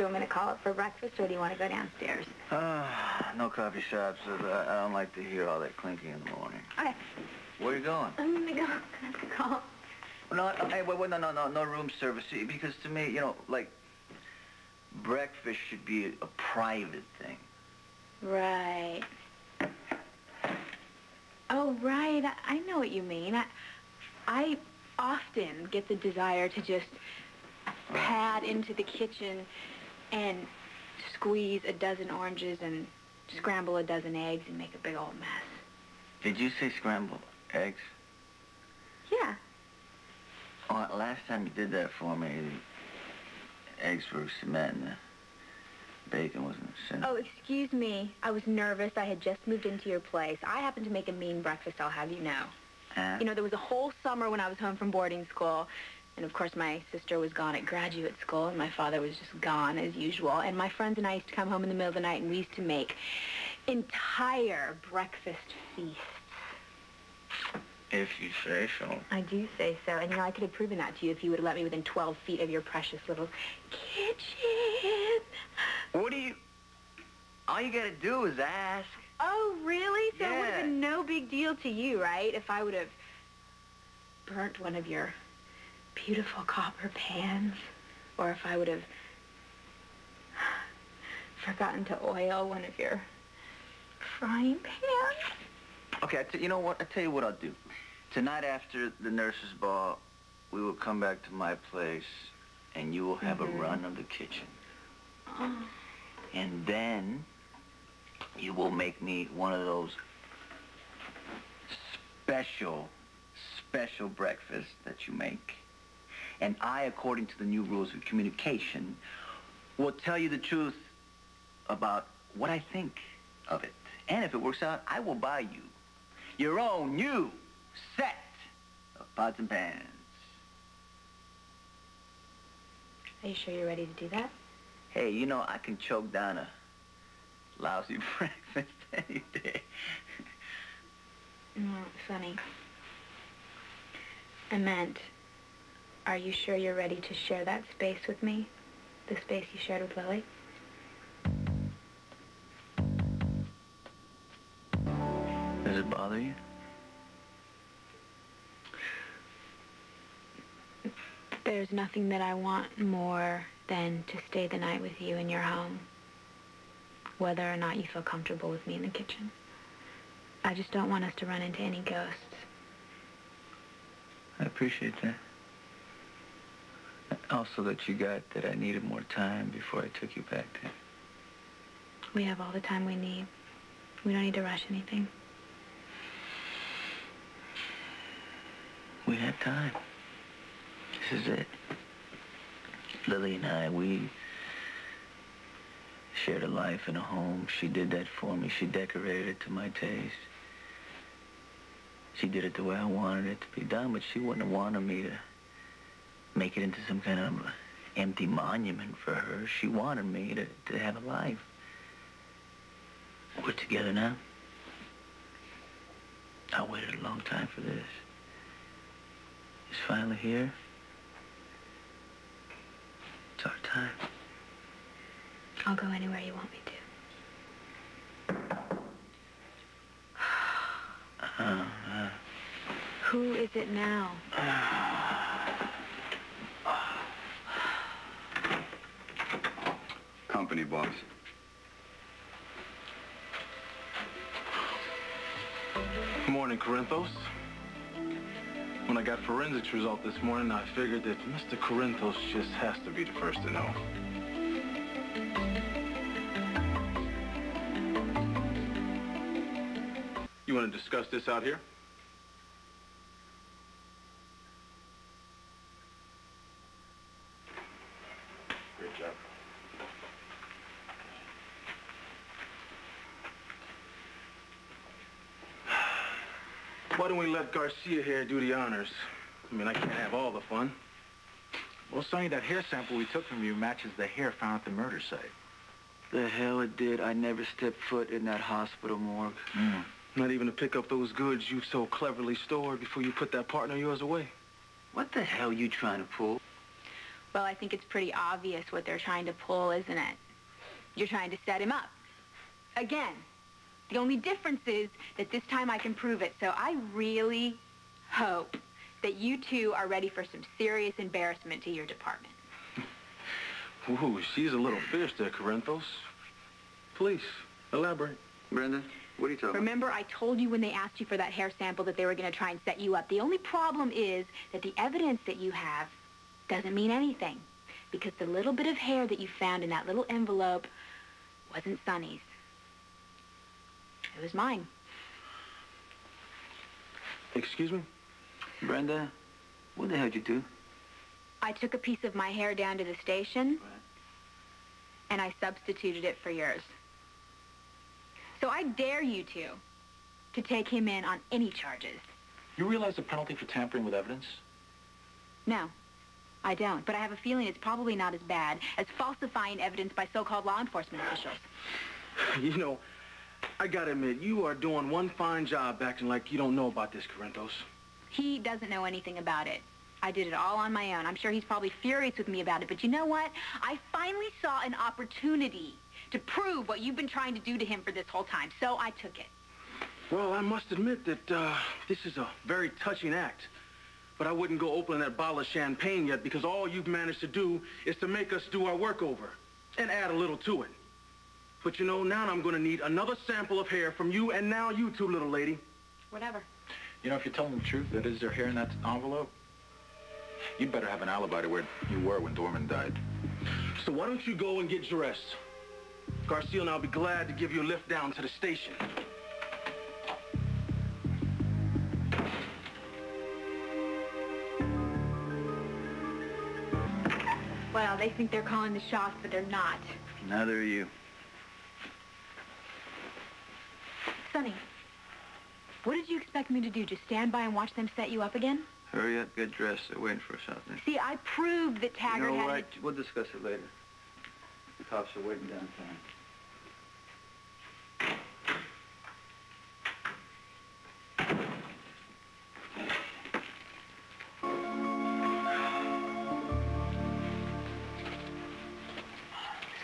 you want me to call up for breakfast, or do you want to go downstairs? No coffee shops. I don't like to hear all that clinking in the morning. Okay. Where are you going? I'm going to go call. No, hey, wait, no room service. See, because to me, you know, like, breakfast should be a private thing. Right. Oh, right. I know what you mean. I often get the desire to just pad into the kitchen and squeeze a dozen oranges and scramble a dozen eggs and make a big old mess. Did you say scrambled eggs? Yeah. Oh, last time you did that for me, the eggs were cement and the bacon wasn't cinnamon. Oh, excuse me. I was nervous. I had just moved into your place. I happen to make a mean breakfast, I'll have you know. You know, there was a whole summer when I was home from boarding school. And, of course, my sister was gone at graduate school, and my father was just gone, as usual. And my friends and I used to come home in the middle of the night, and we used to make entire breakfast feasts. If you say so. I do say so. And, you know, I could have proven that to you if you would have let me within 12 feet of your precious little kitchen. What do you... All you gotta do is ask. Oh, really? So yeah. It would have been no big deal to you, right? If I would have burnt one of your beautiful copper pans, or if I would have forgotten to oil one of your frying pans. Okay, you know what? I tell you what I'll do. Tonight after the nurse's ball, we will come back to my place, and you will have a run of the kitchen. Oh. And then you will make me one of those special breakfasts that you make. And I, according to the new rules of communication, will tell you the truth about what I think of it. And if it works out, I will buy you your own new set of pots and pans. Are you sure you're ready to do that? Hey, you know, I can choke down a lousy breakfast any day. No, Sonny. I meant, are you sure you're ready to share that space with me? The space you shared with Lily? Does it bother you? There's nothing that I want more than to stay the night with you in your home, whether or not you feel comfortable with me in the kitchen. I just don't want us to run into any ghosts. I appreciate that. I also let you got that I needed more time before I took you back there. We have all the time we need. We don't need to rush anything. We had time. This is it. Lily and I, we shared a life in a home. She did that for me. She decorated it to my taste. She did it the way I wanted it to be done, but she wouldn't have wanted me to make it into some kind of empty monument for her. She wanted me to have a life. We're together now. I waited a long time for this. It's finally here. It's our time. I'll go anywhere you want me to. Who is it now? Company, boss. Morning, Corinthos. When I got forensics result this morning, I figured that Mr. Corinthos just has to be the first to know. You want to discuss this out here? Great job. Why don't we let Garcia here do the honors? I mean, I can't have all the fun. Well, Sonny, that hair sample we took from you matches the hair found at the murder site. The hell it did. I never stepped foot in that hospital morgue. Not even to pick up those goods you so cleverly stored before you put that partner of yours away. What the hell you trying to pull? Well, I think it's pretty obvious what they're trying to pull, isn't it? You're trying to set him up. Again. The only difference is that this time I can prove it, so I really hope that you two are ready for some serious embarrassment to your department. Ooh, she's a little fierce there, Corinthos. Please, elaborate. Brenda, what are you talking about? Remember, I told you when they asked you for that hair sample that they were going to try and set you up. The only problem is that the evidence that you have doesn't mean anything, because the little bit of hair that you found in that little envelope wasn't Sonny's. It was mine. Excuse me? Brenda, what the hell did you do? I took a piece of my hair down to the station, and I substituted it for yours. So I dare you two to take him in on any charges. You realize the penalty for tampering with evidence? No, I don't. But I have a feeling it's probably not as bad as falsifying evidence by so-called law enforcement officials. You know, I gotta admit, you are doing one fine job acting like you don't know about this, Corinthos. He doesn't know anything about it. I did it all on my own. I'm sure he's probably furious with me about it, but you know what? I finally saw an opportunity to prove what you've been trying to do to him for this whole time, so I took it. Well, I must admit that this is a very touching act. But I wouldn't go opening that bottle of champagne yet, because all you've managed to do is to make us do our work over and add a little to it. But you know, now I'm going to need another sample of hair from you, and now you too, little lady. Whatever. You know, if you're telling the truth, that is there hair in that envelope, you'd better have an alibi to where you were when Dorman died. So why don't you go and get dressed? Garcia and I'll be glad to give you a lift down to the station. Well, they think they're calling the shots, but they're not. Neither are you. Sonny, what did you expect me to do? Just stand by and watch them set you up again? Hurry up, get dressed. They're waiting for us out there. See, I proved that Taggart You know had... what? We'll discuss it later. The cops are waiting downtown.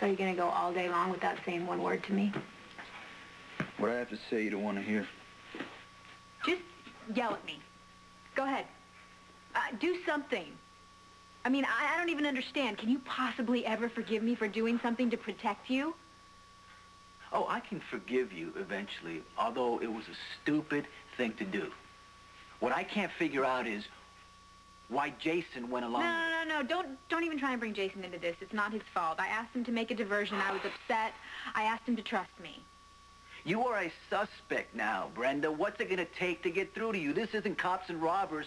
So you're going to go all day long without saying one word to me? What I have to say you don't want to hear. Just yell at me. Go ahead. Do something. I mean, I don't even understand. Can you possibly ever forgive me for doing something to protect you? Oh, I can forgive you eventually, although it was a stupid thing to do. What I can't figure out is why Jason went along. No. Don't even try and bring Jason into this. It's not his fault. I asked him to make a diversion. I was upset. I asked him to trust me. You are a suspect now, Brenda. What's it going to take to get through to you? This isn't cops and robbers.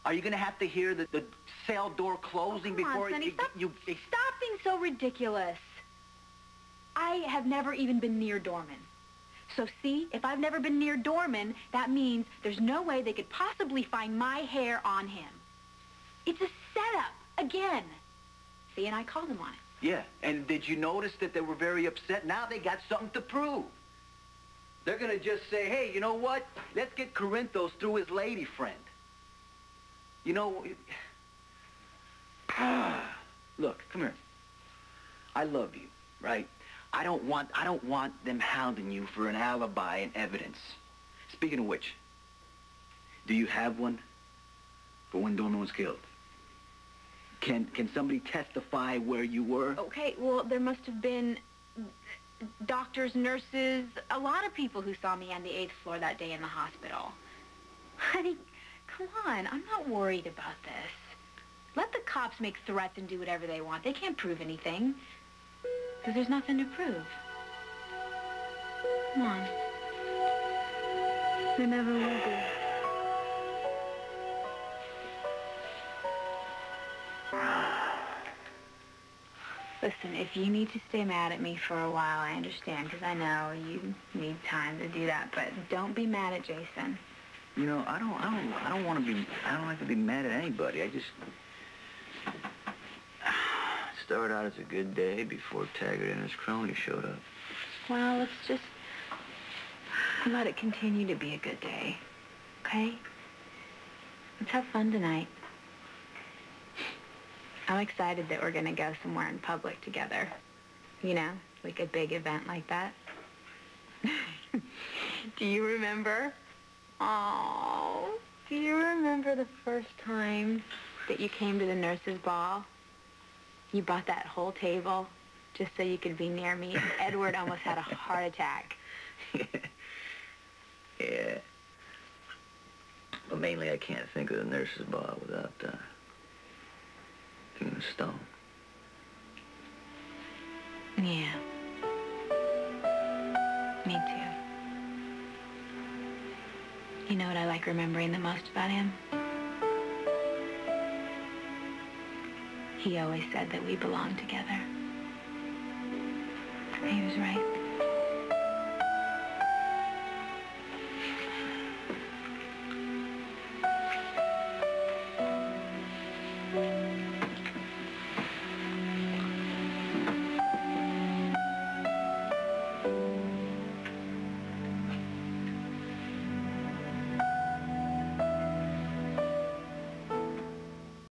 Are you going to have to hear the cell door closing before Sonny, you... Stop being so ridiculous. I have never even been near Dorman. So see, if I've never been near Dorman, that means there's no way they could possibly find my hair on him. It's a setup, again. See, and I called him on it. Yeah, and did you notice that they were very upset? Now they got something to prove. They're going to just say, hey, you know what? Let's get Corinthos through his lady friend. You know, look, come here. I love you, right? I don't want them hounding you for an alibi and evidence. Speaking of which, do you have one for when Dorman was killed? Can somebody testify where you were? Okay, well, there must have been doctors, nurses, a lot of people who saw me on the 8th floor that day in the hospital. Honey, come on, I'm not worried about this. Let the cops make threats and do whatever they want. They can't prove anything, because there's nothing to prove. Come on. There never will be. Listen, if you need to stay mad at me for a while, I understand, because I know you need time to do that, but don't be mad at Jason. You know, I don't like to be mad at anybody. I just started out as a good day before Taggart and his crony showed up. Well, let's just let it continue to be a good day, okay? Let's have fun tonight. I'm excited that we're going to go somewhere in public together. You know, like a big event like that. Do you remember? Oh, do you remember the first time that you came to the nurses' ball? You bought that whole table just so you could be near me. Edward almost had a heart attack. Yeah. But mainly I can't think of the nurse's ball without thinking of Stone. Yeah. Me too. You know what I like remembering the most about him? He always said that we belonged together. He was right.